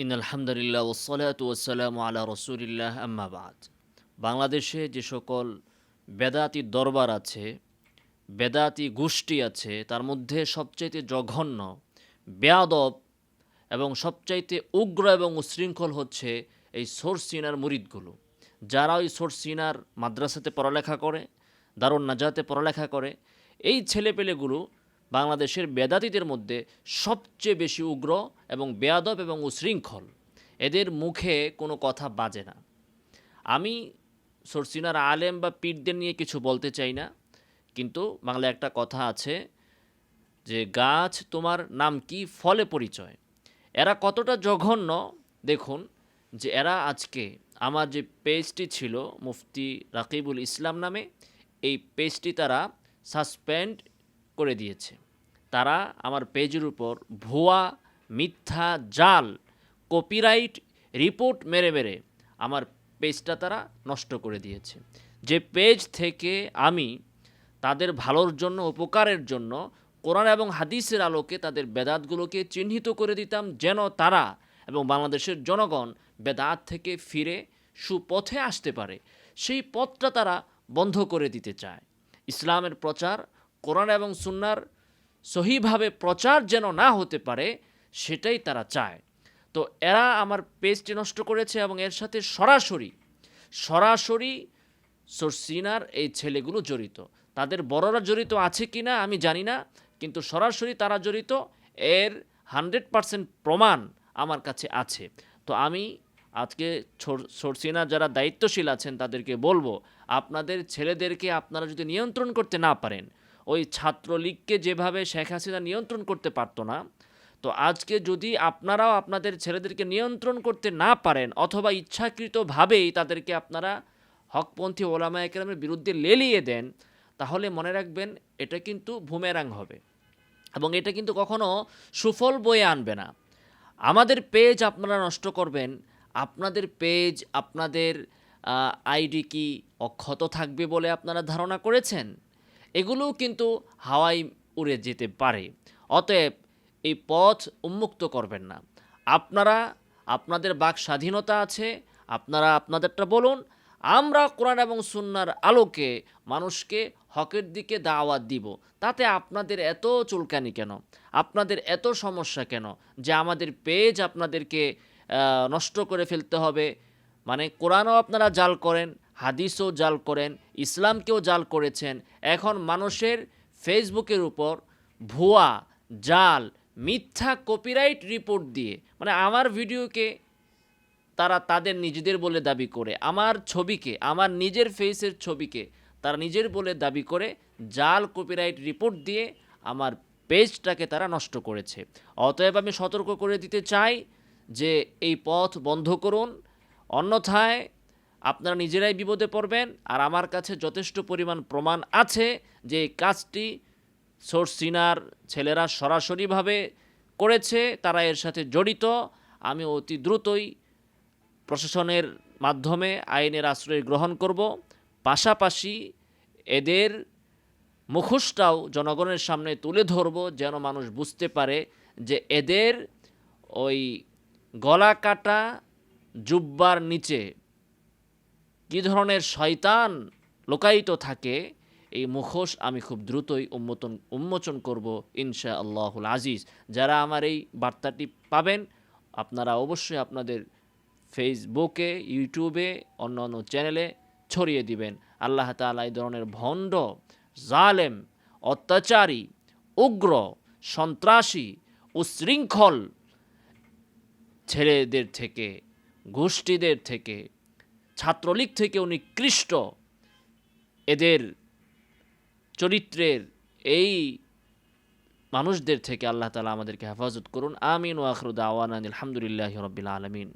ইন্নাল হামদুলিল্লাহ ওয়াসসালাতু ওয়াসসালামু আলা রাসূলিল্লাহ আম্মা বাদ। বাংলাদেশে যে সকল বেদাতি দরবার আছে, বেদাতি গোষ্ঠী আছে, তার মধ্যে সবচাইতে জঘন্য, বেয়াদব এবং সবচাইতে উগ্র এবং উশৃঙ্খল হচ্ছে এই সোর্স সিনার মুরিদগুলো। যারা ওই সোর্স সিনার মাদ্রাসাতে পড়ালেখা করে, দারুন নাজাতে পড়ালেখা করে, এই ছেলেপেলেগুলো বাংলাদেশের বেদাতিদের মধ্যে সবচেয়ে বেশি উগ্র এবং বেয়াদব এবং উশৃঙ্খল। এদের মুখে কোনো কথা বাজে না। আমি সরসিনার আলেম বা পীরদের নিয়ে কিছু বলতে চাই না, কিন্তু বাংলায় একটা কথা আছে যে গাছ তোমার নাম কি ফলে পরিচয়। এরা কতটা জঘন্য দেখুন, যে এরা আজকে আমার যে পেজটি ছিল মুফতি রাকিবুল ইসলাম নামে, এই পেজটি তারা সাসপেন্ড করে দিয়েছে। তারা আমার পেজের উপর ভুয়া, মিথ্যা, জাল, কপিরাইট রিপোর্ট মেরে মেরে আমার পেজটা তারা নষ্ট করে দিয়েছে। যে পেজ থেকে আমি তাদের ভালোর জন্য, উপকারের জন্য কোরআন এবং হাদিসের আলোকে তাদের বেদাতগুলোকে চিহ্নিত করে দিতাম, যেন তারা এবং বাংলাদেশের জনগণ বেদাত থেকে ফিরে সুপথে আসতে পারে, সেই পথটা তারা বন্ধ করে দিতে চায়। ইসলামের প্রচার, কোরআন এবং সুন্নাহর সহিভাবে প্রচার যেন না হতে পারে, সেটাই তারা চায়। তো এরা আমার পেজটি নষ্ট করেছে এবং এর সাথে সরাসরি সরসিনার এই ছেলেগুলো জড়িত। তাদের বড়রা জড়িত আছে কি না আমি জানি না, কিন্তু সরাসরি তারা জড়িত, এর 100% প্রমাণ আমার কাছে আছে। তো আমি আজকে সরসিনা যারা দায়িত্বশীল আছেন তাদেরকে বলবো, আপনাদের ছেলেদেরকে আপনারা যদি নিয়ন্ত্রণ করতে না পারেন, ওই ছাত্রলীগকে যেভাবে শেখ হাসিনা নিয়ন্ত্রণ করতে পারতো না, তো আজকে যদি আপনারাও আপনাদের ছেলেদেরকে নিয়ন্ত্রণ করতে না পারেন, অথবা ইচ্ছাকৃতভাবেই তাদেরকে আপনারা হকপন্থী ওলামায়ে কেরামের বিরুদ্ধে লেলিয়ে দেন, তাহলে মনে রাখবেন এটা কিন্তু বুমেরাং হবে এবং এটা কিন্তু কখনো সুফল বয়ে আনবে না। আমাদের পেজ আপনারা নষ্ট করবেন, আপনাদের পেজ, আপনাদের আইডি কি অক্ষত থাকবে বলে আপনারা ধারণা করেছেন? এগুলোও কিন্তু হাওয়ায় উড়ে যেতে পারে। অতএব এই পথ উন্মুক্ত করবেন না। আপনারা, আপনাদের বাক স্বাধীনতা আছে, আপনারা আপনাদেরটা বলুন। আমরা কোরআন এবং সুন্নাহর আলোকে মানুষকে হকের দিকে দাওয়াত দিব। তাতে আপনাদের এত চুলকানি কেন? আপনাদের এত সমস্যা কেন যে আমাদের পেজ আপনাদেরকে নষ্ট করে ফেলতে হবে? মানে কোরআনও আপনারা জাল করেন, হাদিসও জাল করেন, ইসলামকেও জাল করেছেন। এখন মানুষের ফেসবুকের উপর ভুয়া, জাল, মিথ্যা কপিরাইট রিপোর্ট দিয়ে, মানে আমার ভিডিওকে তারা তাদের নিজেদের বলে দাবি করে, আমার ছবিকে, আমার নিজের ফেসের ছবিকে তারা নিজের বলে দাবি করে জাল কপিরাইট রিপোর্ট দিয়ে আমার পেজটাকে তারা নষ্ট করেছে। অতএব আমি সতর্ক করে দিতে চাই যে এই পথ বন্ধ করুন, অন্যথায় আপনারা নিজেরাই বিপদে পড়বেন। আর আমার কাছে যথেষ্ট পরিমাণ প্রমাণ আছে যে এই কাজটি সরসিনার ছেলেরা সরাসরিভাবে করেছে, তারা এর সাথে জড়িত। আমি অতি দ্রুতই প্রশাসনের মাধ্যমে আইনের আশ্রয় গ্রহণ করব, পাশাপাশি এদের মুখোশটাও জনগণের সামনে তুলে ধরব, যেন মানুষ বুঝতে পারে যে এদের ওই গলা কাটা জুব্বার নিচে কী ধরনের শয়তান লুকায়িত থাকে। এই মুখোশ আমি খুব দ্রুতই উন্মোচন করব ইনশা আল্লাহুল আজিজ। যারা আমার এই বার্তাটি পাবেন, আপনারা অবশ্যই আপনাদের ফেসবুকে, ইউটিউবে, অন্য চ্যানেলে ছড়িয়ে দিবেন। আল্লাহ তাআলা এই ধরনের ভণ্ড, জালেম, অত্যাচারী, উগ্র, সন্ত্রাসী, উশৃঙ্খল ছেলেদের থেকে, গোষ্ঠীদের থেকে, ছাত্রলীগ থেকেও নিকৃষ্ট এদের চরিত্রের এই মানুষদের থেকে আল্লাহ তাআলা আমাদেরকে হেফাজত করুন। আমিন ওয়া আখিরু দাওয়ানা আলহামদুলিল্লাহি রাব্বিল আলামিন।